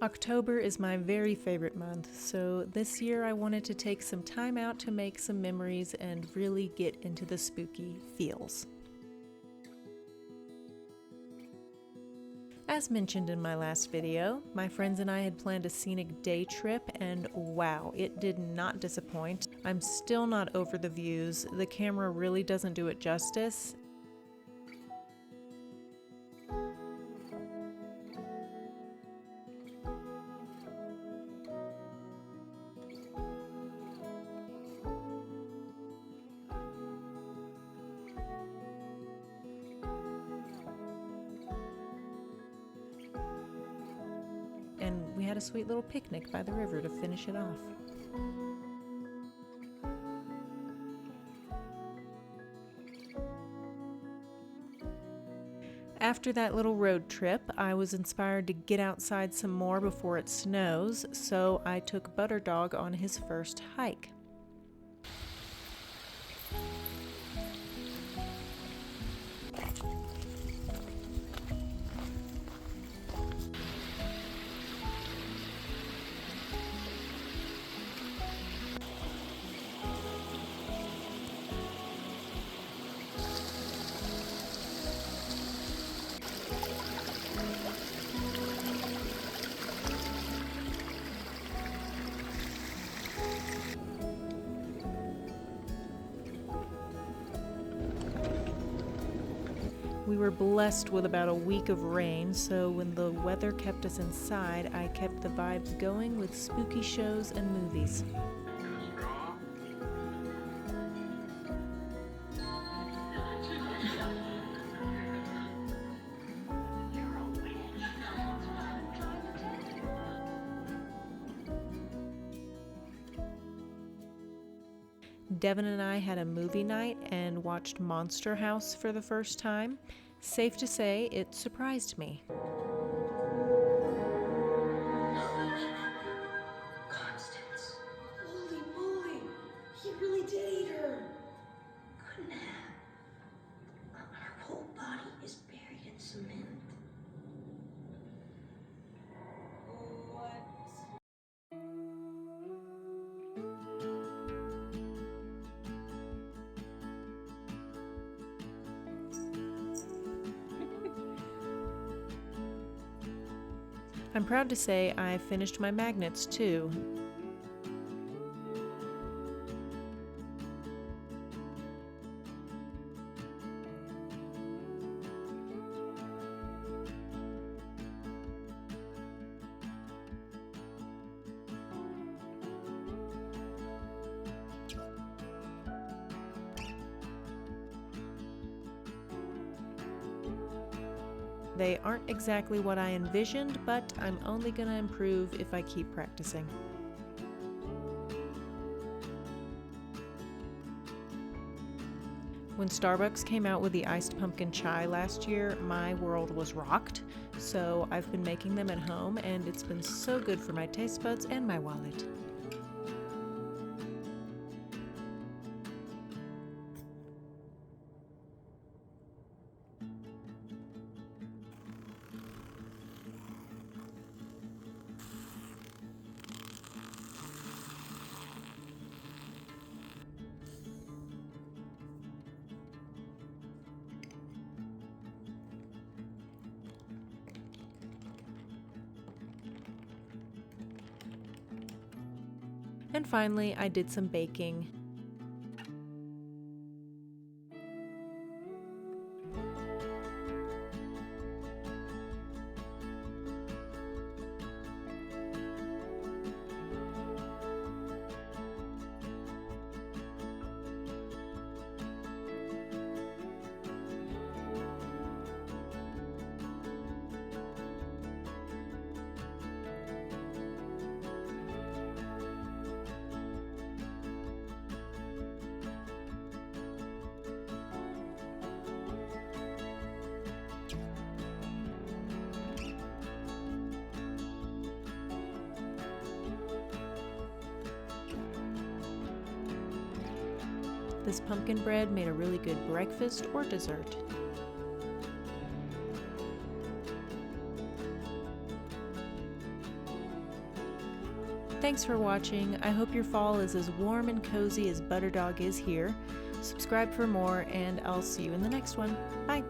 October is my very favorite month, so this year I wanted to take some time out to make some memories and really get into the spooky feels. As mentioned in my last video, my friends and I had planned a scenic day trip, and wow, it did not disappoint. I'm still not over the views. The camera really doesn't do it justice. And we had a sweet little picnic by the river to finish it off. After that little road trip, I was inspired to get outside some more before it snows, so I took Butterdog on his first hike. We were blessed with about a week of rain, so when the weather kept us inside, I kept the vibes going with spooky shows and movies. Devin and I had a movie night and watched Monster House for the first time. Safe to say, it surprised me. Constance. Holy moly! He really did eat her. Couldn't have. Her whole body is buried in cement. What? I'm proud to say I finished my magnets too. They aren't exactly what I envisioned, but I'm only going to improve if I keep practicing. When Starbucks came out with the iced pumpkin chai last year, my world was rocked, so I've been making them at home, and it's been so good for my taste buds and my wallet. And finally, I did some baking. This pumpkin bread made a really good breakfast or dessert. Thanks for watching. I hope your fall is as warm and cozy as Butterdog is here. Subscribe for more, and I'll see you in the next one. Bye!